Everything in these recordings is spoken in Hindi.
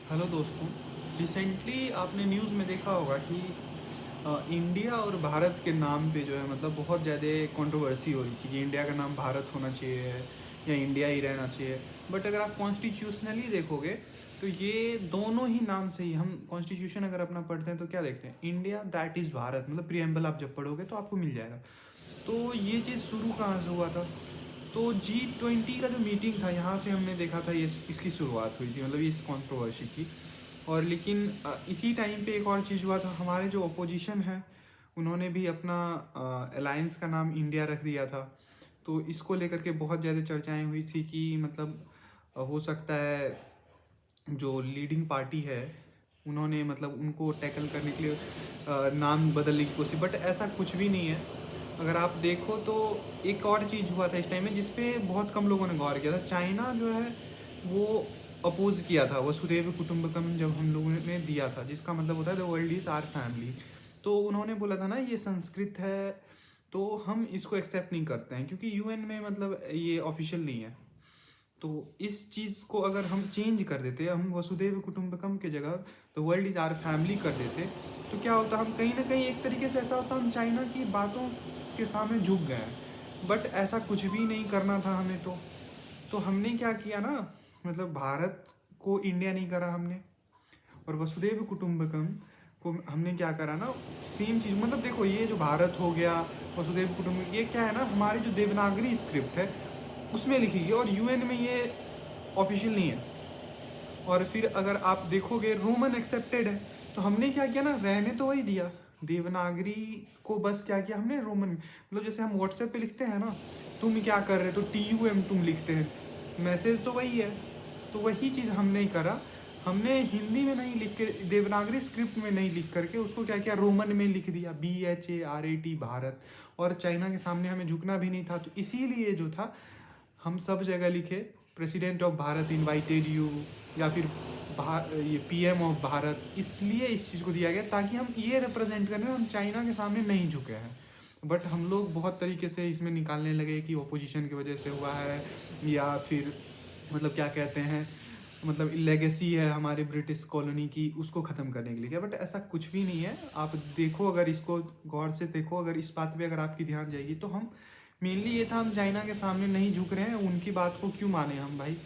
हेलो दोस्तों। रिसेंटली आपने न्यूज़ में देखा होगा कि इंडिया और भारत के नाम पे जो है मतलब बहुत ज़्यादा कंट्रोवर्सी हो रही थी कि इंडिया का नाम भारत होना चाहिए या इंडिया ही रहना चाहिए। बट अगर आप कॉन्स्टिट्यूशनली देखोगे तो ये दोनों ही नाम से ही हम कॉन्स्टिट्यूशन अगर अपना पढ़ते हैं तो क्या देखते हैं, इंडिया दैट इज़ भारत, मतलब प्रियम्बल आप जब पढ़ोगे तो आपको मिल जाएगा। तो ये चीज़ शुरू कहाँ से हुआ था? तो G20 का जो मीटिंग था यहाँ से हमने देखा था, ये इसकी शुरुआत हुई थी, मतलब इस कंट्रोवर्सी की। और लेकिन इसी टाइम पे एक और चीज़ हुआ था, हमारे जो अपोजिशन है उन्होंने भी अपना अलायंस का नाम इंडिया रख दिया था। तो इसको लेकर के बहुत ज़्यादा चर्चाएं हुई थी कि मतलब हो सकता है जो लीडिंग पार्टी है उन्होंने मतलब उनको टैकल करने के लिए नाम बदलने की कोशिश, बट ऐसा कुछ भी नहीं है। अगर आप देखो तो एक और चीज़ हुआ था इस टाइम में जिसपे बहुत कम लोगों ने गौर किया था। चाइना जो है वो अपोज किया था वसुधैव कुटुंबकम जब हम लोगों ने दिया था, जिसका मतलब होता है the world is our family. तो उन्होंने बोला था ना ये संस्कृत है, तो हम इसको एक्सेप्ट नहीं करते हैं क्योंकि यूएन में मतलब ये ऑफिशियल नहीं है। तो इस चीज़ को अगर हम चेंज कर देते, हम वसुधैव कुटुंबकम के जगह the world is our family कर देते, तो क्या होता, हम कहीं ना कहीं एक तरीके से ऐसा होता हम चाइना की बातों के सामने झुक गए हैं। बट ऐसा कुछ भी नहीं करना था हमें। तो हमने क्या किया ना, मतलब भारत को इंडिया नहीं करा हमने, और वसुधैव कुटुंबकम को हमने क्या करा ना, सेम चीज़। मतलब देखो ये जो भारत हो गया, वसुधैव कुटुंबकम, ये क्या है ना, हमारी जो देवनागरी स्क्रिप्ट है उसमें लिखी गई और यूएन में ये ऑफिशियल नहीं है। और फिर अगर आप देखोगे रोमन एक्सेप्टेड है, तो हमने क्या किया ना, रहने तो वही दिया, देवनागरी को बस क्या किया हमने रोमन, मतलब जैसे हम व्हाट्सएप पे लिखते हैं ना, तुम क्या कर रहे, तो TUM तुम लिखते हैं, मैसेज तो वही है। तो वही चीज़ हमने ही करा, हमने हिंदी में नहीं लिख के, देवनागरी स्क्रिप्ट में नहीं लिख करके उसको क्या किया, रोमन में लिख दिया, BHARAT भारत। और चाइना के सामने हमें झुकना भी नहीं था, तो इसीलिए जो था हम सब जगह लिखे president of Bharat invited you, या फिर ये PM ऑफ भारत, इसलिए इस चीज़ को दिया गया ताकि हम ये रिप्रेजेंट करें हम चाइना के सामने नहीं झुके हैं। बट हम लोग बहुत तरीके से इसमें निकालने लगे कि ओपोजिशन की वजह से हुआ है, या फिर मतलब क्या कहते हैं, मतलब लेगेसी है हमारे ब्रिटिश कॉलोनी की, उसको ख़त्म करने के लिए क्या। बट ऐसा कुछ भी नहीं है। आप देखो, अगर इसको गौर से देखो, अगर इस बात पे अगर आपकी ध्यान जाएगी तो हम मेनली ये था, हम चाइना के सामने नहीं झुक रहे हैं, उनकी बात को क्यों माने हम भाई।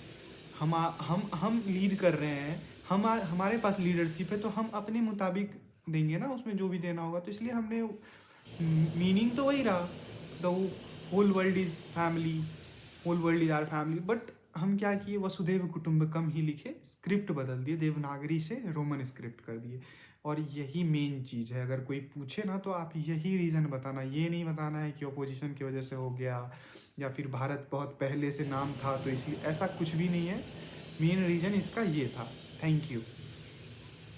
हम लीड कर रहे हैं, हमारे पास लीडरशिप है, तो हम अपने मुताबिक देंगे ना उसमें जो भी देना होगा। तो इसलिए हमने, मीनिंग तो वही रहा, the whole world is family, whole world is our family. But हम क्या किए, वसुधैव कुटुंबकम ही लिखे, स्क्रिप्ट बदल दिए, देवनागरी से रोमन स्क्रिप्ट कर दिए। और यही मेन चीज़ है, अगर कोई पूछे ना तो आप यही रीज़न बताना, ये नहीं बताना है कि अपोजिशन की वजह से हो गया या फिर भारत बहुत पहले से नाम था तो इसलिए, ऐसा कुछ भी नहीं है। मेन रीज़न इसका ये था। Thank you.